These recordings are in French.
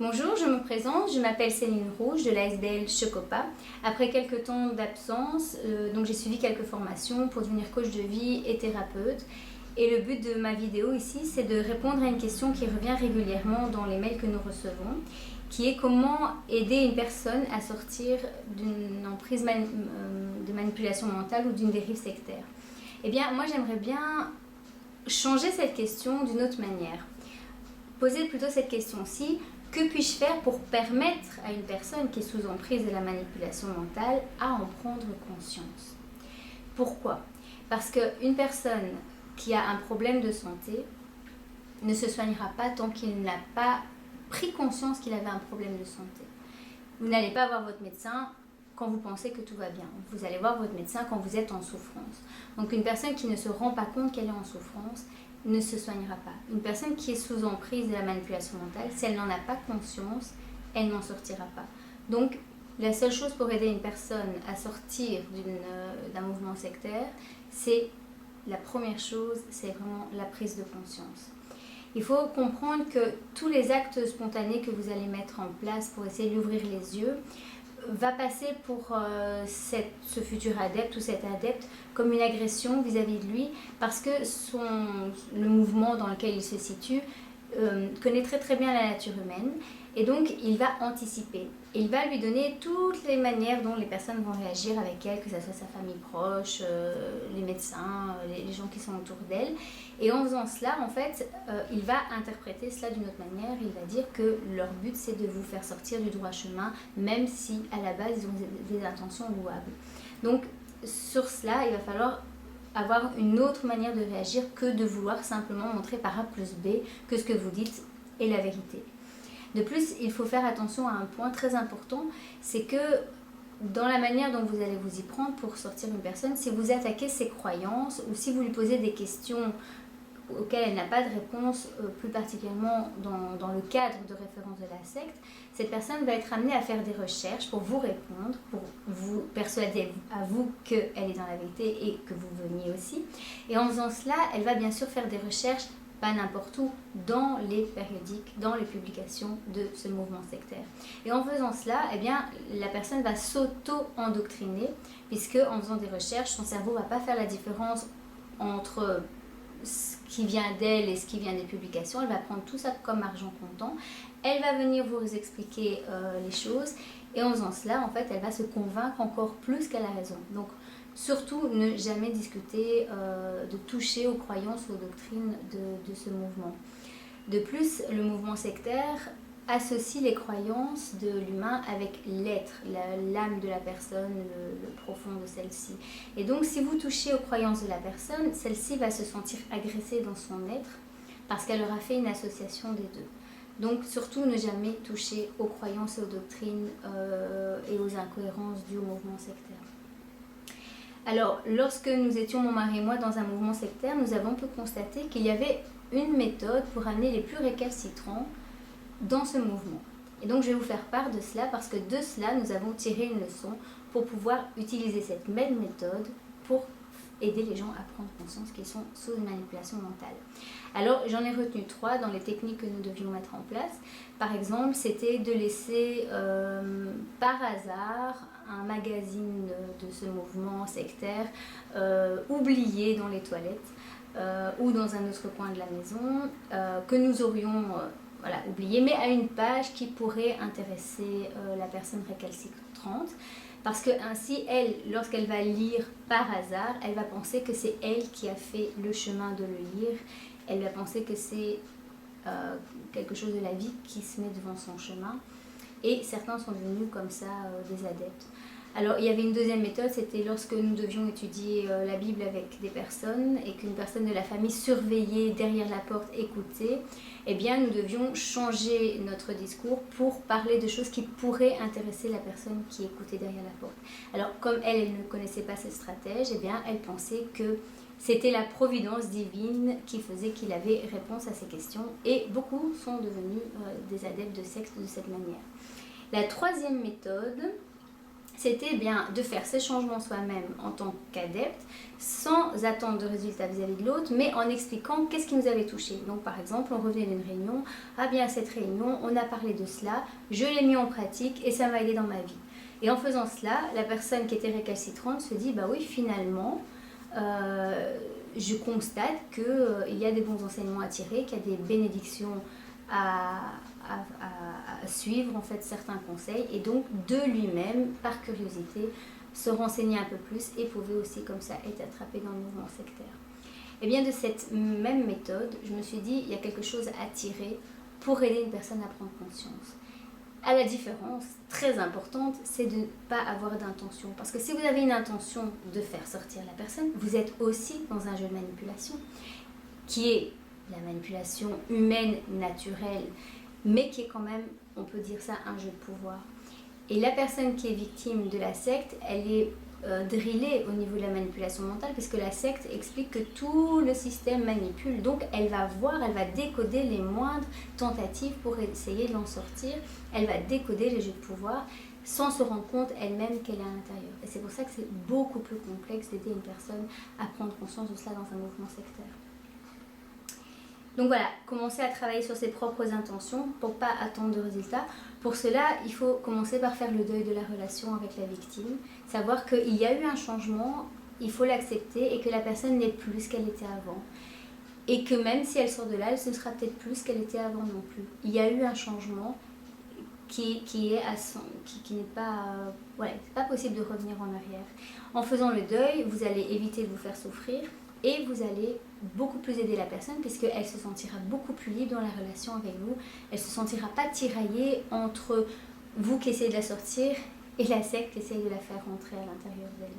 Bonjour, je me présente, je m'appelle Céline Rouge de l'ASBL Chocopa. Après quelques temps d'absence, donc j'ai suivi quelques formations pour devenir coach de vie et thérapeute. Et le but de ma vidéo ici, c'est de répondre à une question qui revient régulièrement dans les mails que nous recevons, qui est comment aider une personne à sortir d'une emprise de manipulation mentale ou d'une dérive sectaire. Eh bien, moi j'aimerais bien changer cette question d'une autre manière. Poser plutôt cette question-ci: que puis-je faire pour permettre à une personne qui est sous emprise de la manipulation mentale à en prendre conscience? Pourquoi? Parce qu'une personne qui a un problème de santé ne se soignera pas tant qu'il n'a pas pris conscience qu'il avait un problème de santé. Vous n'allez pas voir votre médecin quand vous pensez que tout va bien. Vous allez voir votre médecin quand vous êtes en souffrance. Donc une personne qui ne se rend pas compte qu'elle est en souffrance ne se soignera pas. Une personne qui est sous emprise de la manipulation mentale, si elle n'en a pas conscience, elle n'en sortira pas. Donc la seule chose pour aider une personne à sortir d'un mouvement sectaire, c'est la première chose, c'est vraiment la prise de conscience. Il faut comprendre que tous les actes spontanés que vous allez mettre en place pour essayer d'ouvrir les yeux va passer pour ce futur adepte ou cet adepte comme une agression vis-à-vis de lui, parce que le mouvement dans lequel il se situe connaît très très bien la nature humaine, et donc il va anticiper. Il va lui donner toutes les manières dont les personnes vont réagir avec elle, que ce soit sa famille proche, les médecins, les gens qui sont autour d'elle. Et en faisant cela, en fait, il va interpréter cela d'une autre manière. Il va dire que leur but, c'est de vous faire sortir du droit chemin, même si à la base, ils ont des intentions louables. Donc, sur cela, il va falloir avoir une autre manière de réagir que de vouloir simplement montrer par A plus B que ce que vous dites est la vérité. De plus, il faut faire attention à un point très important, c'est que dans la manière dont vous allez vous y prendre pour sortir une personne, si vous attaquez ses croyances ou si vous lui posez des questions auxquelles elle n'a pas de réponse, plus particulièrement dans le cadre de référence de la secte, cette personne va être amenée à faire des recherches pour vous répondre, pour vous persuader à vous qu'elle est dans la vérité et que vous veniez aussi. Et en faisant cela, elle va bien sûr faire des recherches, pas n'importe où, dans les périodiques, dans les publications de ce mouvement sectaire. Et en faisant cela, eh bien, la personne va s'auto-endoctriner, puisque en faisant des recherches, son cerveau ne va pas faire la différence entre ce qui vient d'elle et ce qui vient des publications. Elle va prendre tout ça comme argent comptant. Elle va venir vous expliquer les choses, et en faisant cela, en fait, elle va se convaincre encore plus qu'elle a raison. Donc, surtout, ne jamais discuter de toucher aux croyances ou aux doctrines de ce mouvement. De plus, le mouvement sectaire associe les croyances de l'humain avec l'être, l'âme de la personne, le profond de celle-ci. Et donc, si vous touchez aux croyances de la personne, celle-ci va se sentir agressée dans son être parce qu'elle aura fait une association des deux. Donc, surtout, ne jamais toucher aux croyances et aux doctrines et aux incohérences dues au mouvement sectaire. Alors, lorsque nous étions, mon mari et moi, dans un mouvement sectaire, nous avons pu constater qu'il y avait une méthode pour amener les plus récalcitrants dans ce mouvement. Et donc, je vais vous faire part de cela parce que de cela, nous avons tiré une leçon pour pouvoir utiliser cette même méthode pour aider les gens à prendre conscience qu'ils sont sous une manipulation mentale. Alors, j'en ai retenu 3 dans les techniques que nous devions mettre en place. Par exemple, c'était de laisser par hasard un magazine de ce mouvement sectaire oublié dans les toilettes ou dans un autre coin de la maison que nous aurions oublié, mais à une page qui pourrait intéresser la personne récalcitrante. Parce que ainsi, elle, lorsqu'elle va lire par hasard, elle va penser que c'est elle qui a fait le chemin de le lire. Elle va penser que c'est quelque chose de la vie qui se met devant son chemin. Et certains sont devenus comme ça des adeptes. Alors, il y avait une deuxième méthode, c'était lorsque nous devions étudier la Bible avec des personnes et qu'une personne de la famille surveillait derrière la porte, écoutait. Eh bien, nous devions changer notre discours pour parler de choses qui pourraient intéresser la personne qui écoutait derrière la porte. Alors, comme elle ne connaissait pas cette stratège, eh bien, elle pensait que c'était la providence divine qui faisait qu'il avait réponse à ces questions. Et beaucoup sont devenus des adeptes de secte de cette manière. La troisième méthode, c'était bien de faire ces changements soi-même en tant qu'adepte, sans attendre de résultats vis-à-vis de l'autre, mais en expliquant qu'est-ce qui nous avait touché. Donc par exemple, on revenait d'une réunion, ah bien cette réunion, on a parlé de cela, je l'ai mis en pratique et ça m'a aidé dans ma vie. Et en faisant cela, la personne qui était récalcitrante se dit, bah oui, finalement, je constate qu'il y a des bons enseignements à tirer, qu'il y a des bénédictions à suivre en fait certains conseils, et donc de lui-même, par curiosité, se renseigner un peu plus et pouvait aussi comme ça être attrapé dans le mouvement sectaire. Et bien de cette même méthode, je me suis dit, il y a quelque chose à tirer pour aider une personne à prendre conscience. À la différence très importante, c'est de ne pas avoir d'intention. Parce que si vous avez une intention de faire sortir la personne, vous êtes aussi dans un jeu de manipulation, qui est la manipulation humaine, naturelle, mais qui est quand même, on peut dire ça, un jeu de pouvoir. Et la personne qui est victime de la secte, elle est drillée au niveau de la manipulation mentale, puisque la secte explique que tout le système manipule. Donc elle va voir, elle va décoder les moindres tentatives pour essayer de l'en sortir. Elle va décoder les jeux de pouvoir sans se rendre compte elle-même qu'elle est à l'intérieur. Et c'est pour ça que c'est beaucoup plus complexe d'aider une personne à prendre conscience de cela dans un mouvement sectaire. Donc voilà, commencer à travailler sur ses propres intentions pour ne pas attendre de résultats. Pour cela, il faut commencer par faire le deuil de la relation avec la victime, savoir qu'il y a eu un changement, il faut l'accepter et que la personne n'est plus ce qu'elle était avant. Et que même si elle sort de là, elle ne sera peut-être plus ce qu'elle était avant non plus. Il y a eu un changement qui n'est pas... c'est pas possible de revenir en arrière. En faisant le deuil, vous allez éviter de vous faire souffrir et vous allez beaucoup plus aider la personne puisqu'elle se sentira beaucoup plus libre dans la relation avec vous. Elle ne se sentira pas tiraillée entre vous qui essayez de la sortir et la secte qui essaye de la faire rentrer à l'intérieur d'elle.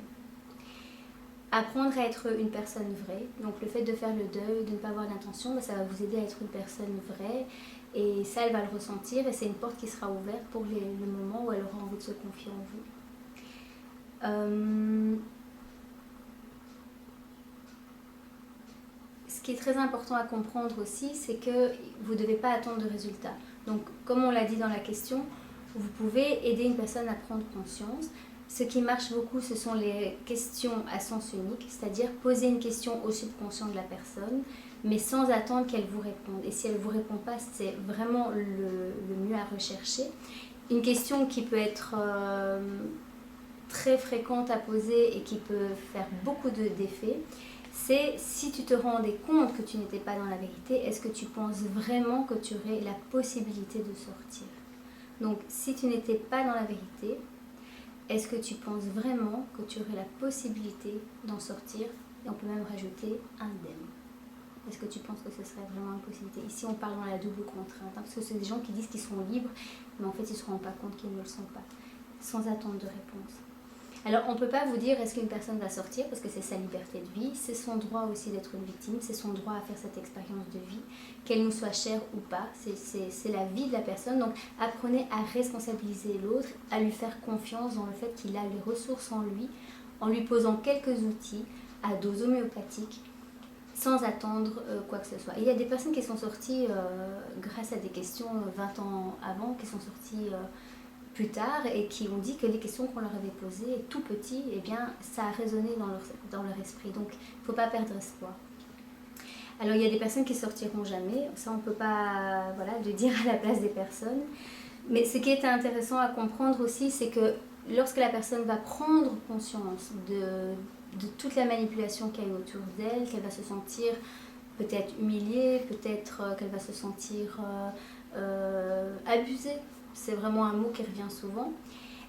Apprendre à être une personne vraie. Donc le fait de faire le deuil, de ne pas avoir d'intention, ça va vous aider à être une personne vraie. Et ça, elle va le ressentir et c'est une porte qui sera ouverte pour le moment où elle aura envie de se confier en vous. Ce qui est très important à comprendre aussi, c'est que vous ne devez pas attendre de résultats. Donc, comme on l'a dit dans la question, vous pouvez aider une personne à prendre conscience. Ce qui marche beaucoup, ce sont les questions à sens unique, c'est-à-dire poser une question au subconscient de la personne, mais sans attendre qu'elle vous réponde. Et si elle ne vous répond pas, c'est vraiment le mieux à rechercher. Une question qui peut être très fréquente à poser et qui peut faire beaucoup d'effets, c'est si tu te rendais compte que tu n'étais pas dans la vérité, est-ce que tu penses vraiment que tu aurais la possibilité de sortir? Donc, si tu n'étais pas dans la vérité, est-ce que tu penses vraiment que tu aurais la possibilité d'en sortir? Et on peut même rajouter indemne. Est-ce que tu penses que ce serait vraiment une possibilité? Ici, on parle dans la double contrainte, parce que c'est des gens qui disent qu'ils sont libres, mais en fait, ils ne se rendent pas compte qu'ils ne le sont pas, sans attendre de réponse. Alors, on ne peut pas vous dire est-ce qu'une personne va sortir, parce que c'est sa liberté de vie, c'est son droit aussi d'être une victime, c'est son droit à faire cette expérience de vie, qu'elle nous soit chère ou pas, c'est la vie de la personne. Donc, apprenez à responsabiliser l'autre, à lui faire confiance dans le fait qu'il a les ressources en lui posant quelques outils à dose homéopathique, sans attendre quoi que ce soit. Et il y a des personnes qui sont sorties grâce à des questions 20 ans avant, qui sont sorties plus tard et qui ont dit que les questions qu'on leur avait posées tout petit, eh bien, ça a résonné dans leur esprit. Donc, il ne faut pas perdre espoir. Alors, il y a des personnes qui sortiront jamais. Ça, on ne peut pas le dire à la place des personnes. Mais ce qui est intéressant à comprendre aussi, c'est que lorsque la personne va prendre conscience de toute la manipulation qu'il y a autour d'elle, qu'elle va se sentir peut-être humiliée, peut-être qu'elle va se sentir abusée, c'est vraiment un mot qui revient souvent,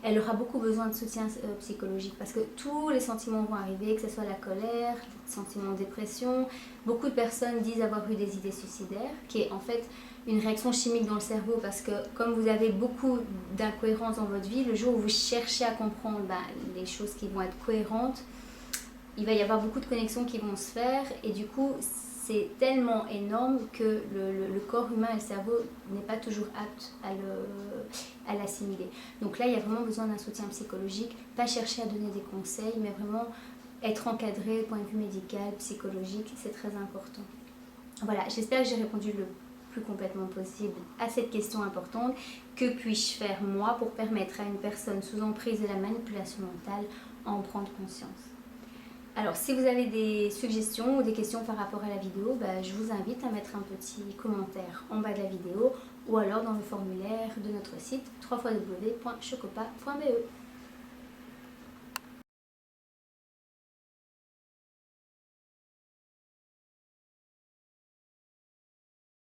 elle aura beaucoup besoin de soutien psychologique parce que tous les sentiments vont arriver, que ce soit la colère, le sentiment de dépression. Beaucoup de personnes disent avoir eu des idées suicidaires, qui est en fait une réaction chimique dans le cerveau parce que comme vous avez beaucoup d'incohérences dans votre vie, le jour où vous cherchez à comprendre les choses qui vont être cohérentes, il va y avoir beaucoup de connexions qui vont se faire et du coup c'est tellement énorme que le corps humain et le cerveau n'est pas toujours apte à l'assimiler. Donc là, il y a vraiment besoin d'un soutien psychologique, pas chercher à donner des conseils, mais vraiment être encadré du point de vue médical, psychologique, c'est très important. Voilà, j'espère que j'ai répondu le plus complètement possible à cette question importante. Que puis-je faire moi pour permettre à une personne sous emprise de la manipulation mentale à en prendre conscience? Alors si vous avez des suggestions ou des questions par rapport à la vidéo, je vous invite à mettre un petit commentaire en bas de la vidéo ou alors dans le formulaire de notre site www.chocopa.be.